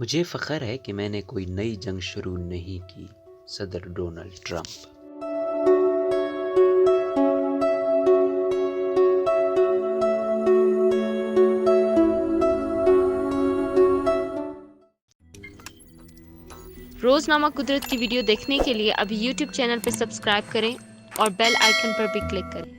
مجھے فخر ہے کہ میں نے کوئی نئی جنگ شروع نہیں کی. صدر ڈونلڈ ٹرمپ. روزنامہ قدرت کی ویڈیو دیکھنے کے لیے ابھی یوٹیوب چینل پر سبسکرائب کریں اور بیل آئیکن پر بھی کلک کریں.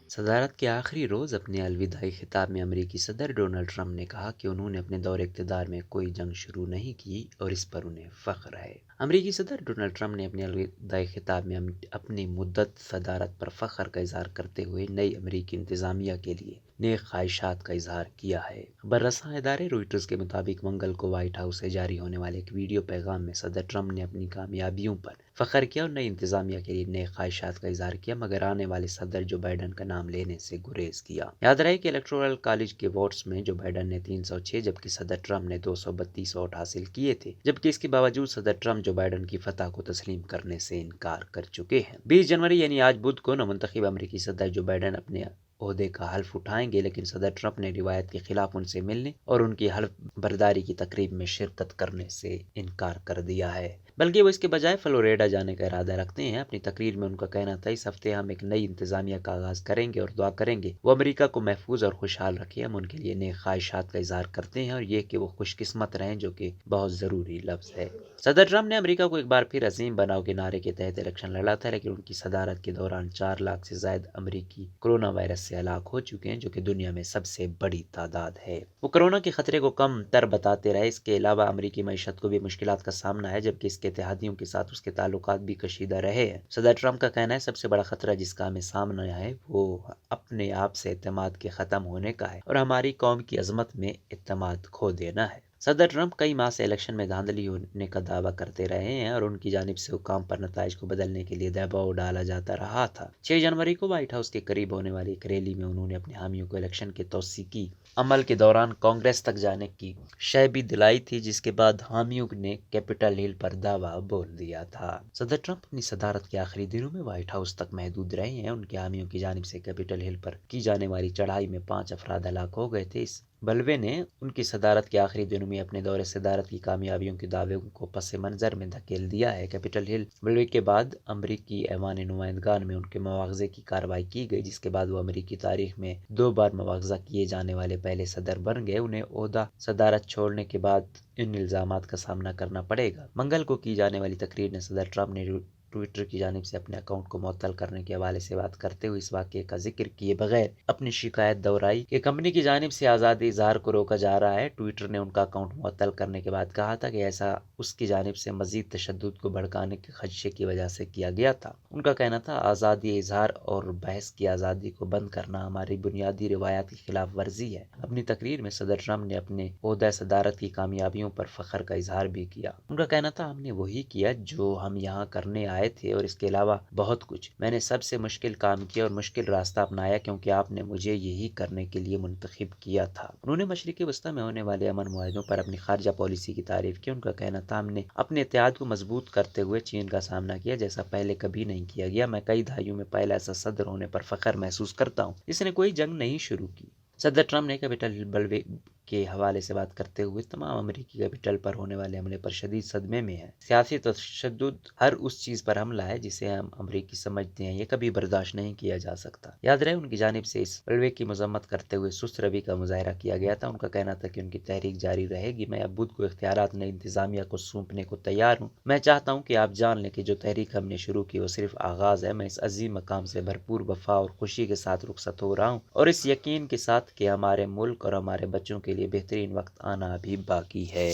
صدارت کے آخری روز اپنے الوداعی خطاب میں امریکی صدر ڈونلڈ ٹرمپ نے کہا کہ انہوں نے اپنے دور اقتدار میں کوئی جنگ شروع نہیں کی اور اس پر انہیں فخر ہے. امریکی صدر ڈونلڈ ٹرمپ نے اپنے الوداعی خطاب میں اپنی مدت صدارت پر فخر کا اظہار کرتے ہوئے نئی امریکی انتظامیہ کے لیے نیک خواہشات کا اظہار کیا ہے. خبر رساں ادارے روئٹرز کے مطابق منگل کو وائٹ ہاؤس سے جاری ہونے والے ایک ویڈیو پیغام میں صدر ٹرمپ نے اپنی کامیابیوں پر فخر کیا اور نئی انتظامیہ کے لیے نیک خواہشات کا اظہار کیا، مگر آنے والے صدر جو بائیڈن کا نام لینے سے گریز کیا. یاد رہے کہ الیکٹورل کالج کے ووٹس میں جو بائیڈن نے 306 جبکہ صدر ٹرمپ نے 232 ووٹ حاصل کیے تھے، جبکہ اس کے باوجود صدر ٹرمپ جو بائیڈن کی فتح کو تسلیم کرنے سے انکار کر چکے ہیں. 20 جنوری یعنی آج بدھ کو نومنتخب امریکی صدر جو بائیڈن اپنے عہدے کا حلف اٹھائیں گے، لیکن صدر ٹرمپ نے روایت کے خلاف ان سے ملنے اور ان کی حلف برداری کی تقریب میں شرکت کرنے سے انکار کر دیا ہے، بلکہ وہ اس کے بجائے فلوریڈا جانے کا ارادہ رکھتے ہیں. اپنی تقریر میں ان کا کہنا تھا، اس ہفتے ہم ایک نئی انتظامیہ کا آغاز کریں گے اور دعا کریں گے وہ امریکہ کو محفوظ اور خوشحال رکھے. ہم ان کے لیے نیک خواہشات کا اظہار کرتے ہیں اور یہ کہ وہ خوش قسمت رہیں، جو کہ بہت ضروری لفظ ہے. صدر ٹرمپ نے امریکہ کو ایک بار پھر عظیم بناؤ کے نعرے کے تحت الیکشن لڑا تھا، لیکن ان کی صدارت کے دوران 4 لاکھ سے زائد امریکی کورونا وائرس سے ہلاک ہو چکے ہیں، جو کہ دنیا میں سب سے بڑی تعداد ہے. وہ کورونا کے خطرے کو کم تر بتاتے رہے. اس کے علاوہ امریکی معیشت کو بھی مشکلات کا سامنا ہے، جبکہ اس کے اتحادیوں کے ساتھ اس کے تعلقات بھی کشیدہ رہے ہیں. صدر ٹرمپ کا کہنا ہے، سب سے بڑا خطرہ جس کا ہمیں سامنا ہے وہ اپنے آپ سے اعتماد کے ختم ہونے کا ہے اور ہماری قوم کی عظمت میں اعتماد کھو دینا ہے. صدر ٹرمپ کئی ماہ سے الیکشن میں دھاندلی ہونے کا دعویٰ کرتے رہے ہیں اور ان کی جانب سے حکام پر نتائج کو بدلنے کے لیے دباؤ ڈالا جاتا رہا تھا. 6 جنوری کو وائٹ ہاؤس کے قریب ہونے والی ایک ریلی میں انہوں نے اپنے حامیوں کو الیکشن کے توثیقی عمل کے دوران کانگریس تک جانے کی شے بھی دلائی تھی، جس کے بعد حامیوں نے کیپٹل ہل پر دعویٰ بول دیا تھا. صدر ٹرمپ اپنی صدارت کے آخری دنوں میں وائٹ ہاؤس تک محدود رہے ہیں. ان کے حامیوں کی جانب سے کیپٹل ہل پر کی جانے والی چڑھائی میں 5 افراد ہلاک ہو گئے تھے. اس بلوے نے ان کی صدارت کے آخری دنوں میں اپنے دور صدارت کی کامیابیوں کے دعوے کو پس منظر میں دھکیل دیا ہے. کیپٹل ہل بلوے کے بعد امریکی ایوان نمائندگان میں ان کے مواخذے کی کارروائی کی گئی، جس کے بعد وہ امریکی تاریخ میں 2 بار مواخذہ کیے جانے والے پہلے صدر بن گئے. انہیں عہدہ صدارت چھوڑنے کے بعد ان الزامات کا سامنا کرنا پڑے گا. منگل کو کی جانے والی تقریر میں صدر ٹرمپ نے ٹویٹر کی جانب سے اپنے اکاؤنٹ کو معطل کرنے کے حوالے سے بات کرتے ہوئے اس واقعے کا ذکر کیے بغیر اپنی شکایت دہرائی کہ کمپنی کی جانب سے آزادی اظہار کو روکا جا رہا ہے. ٹویٹر نے ان کا اکاؤنٹ معطل کرنے کے بعد کہا تھا کہ ایسا اس کی جانب سے مزید تشدد کو بھڑکانے کے خدشے کی وجہ سے کیا گیا تھا. ان کا کہنا تھا، آزادی اظہار اور بحث کی آزادی کو بند کرنا ہماری بنیادی روایات کی خلاف ورزی ہے. اپنی تقریر میں صدر ٹرمپ نے اپنے عہدہ صدارت کی کامیابیوں پر فخر کا اظہار بھی کیا. ان کا کہنا تھا، ہم نے وہی کیا جو ہم یہاں کرنے آئے تھے اور اس کے علاوہ بہت کچھ. میں نے سب سے مشکل کام کیا اور مشکل راستہ اپنایا کیونکہ آپ نے مجھے یہی کرنے کے لیے منتخب کیا تھا. انہوں نے مشرق وسطی میں ہونے والے امن معاہدوں پر اپنی خارجہ پالیسی کی تعریف کی. ان کا کہنا تھا، ہم نے اپنے اتحاد کو مضبوط کرتے ہوئے چین کا سامنا کیا جیسا پہلے کبھی نہیں کیا گیا. میں کئی دہائیوں میں پہلا ایسا صدر ہونے پر فخر محسوس کرتا ہوں جس نے کوئی جنگ نہیں شروع کی. صدر ٹرمپ نے کیپٹل ہل بلوے کے حوالے سے بات کرتے ہوئے تمام امریکی کیپٹل پر ہونے والے حملے پر شدید صدمے میں ہیں. سیاسی تشدد ہر اس چیز پر حملہ ہے جسے ہم امریکی سمجھتے ہیں، یہ کبھی برداشت نہیں کیا جا سکتا. یاد رہے، ان کی جانب سے اس بلوے کی مذمت کرتے ہوئے سست روی کا مظاہرہ کیا گیا تھا. ان کا کہنا تھا کہ ان کی تحریک جاری رہے گی. میں اب بدھ کو اختیارات نئی انتظامیہ کو سونپنے کو تیار ہوں. میں چاہتا ہوں کہ آپ جان لیں کہ جو تحریک ہم نے شروع کی وہ صرف آغاز ہے. میں اس عظیم مقام سے بھرپور وفا اور خوشی کے ساتھ رخصت ہو رہا ہوں اور اس یقین کے ساتھ کہ ہمارے ملک اور ہمارے بچوں کے لیے بہترین وقت آنا ابھی باقی ہے.